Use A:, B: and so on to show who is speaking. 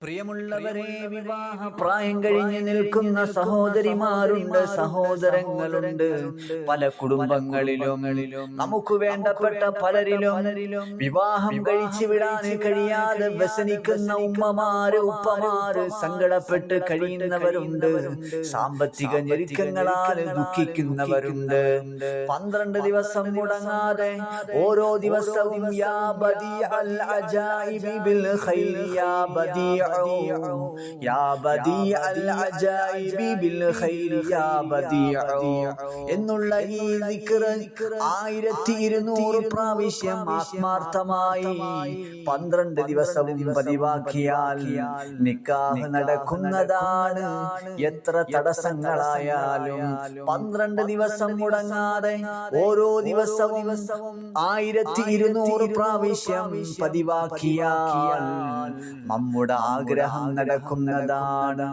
A: പ്രിയമുള്ളവരെ, വിവാഹ പ്രായം കഴിഞ്ഞു നിൽക്കുന്ന സഹോദരിമാരുണ്ട്, സഹോദരങ്ങളുണ്ട്. പല കുടുംബങ്ങളിലും നമുക്ക് വേണ്ടപ്പെട്ട പലരിലും വിവാഹം കഴിച്ചു വിടാൻ കഴിയാതെ വ്യസനിക്കുന്ന ഉമ്മമാര്, ഉപ്പമാര്, സങ്കടപ്പെട്ട് കഴിയുന്നവരുണ്ട്. സാമ്പത്തിക ഞെരുക്കങ്ങളാൽ ദുഃഖിക്കുന്നവരുണ്ട്. 12 ദിവസം മുടങ്ങാതെ ഓരോ ദിവസവും യാ ബദിഅൽ അജായിബി ബിൽ ഖൈരി യാ ബദിഅ യാ ബദിഅൽ അജായിബി ബിൽ ഖൈരി യാ ബദിഅ എന്നുള്ള ഈ ദിക്ർ 1200 പ്രാവശ്യം ആത്മാർത്ഥമായി 12 ദിവസവും പതിവാക്കിയാൽ നിക്കാഹ് നടക്കുന്നതാണ്. എത്ര തടസ്സങ്ങളായാലും 12 ദിവസം മുടങ്ങാതെ ഓരോ ദിവസവും 1200 പ്രാവശ്യം പതിവാക്കിയാൽ നമ്മുടെ ആഗ്രഹം നടക്കുന്നതാണ്.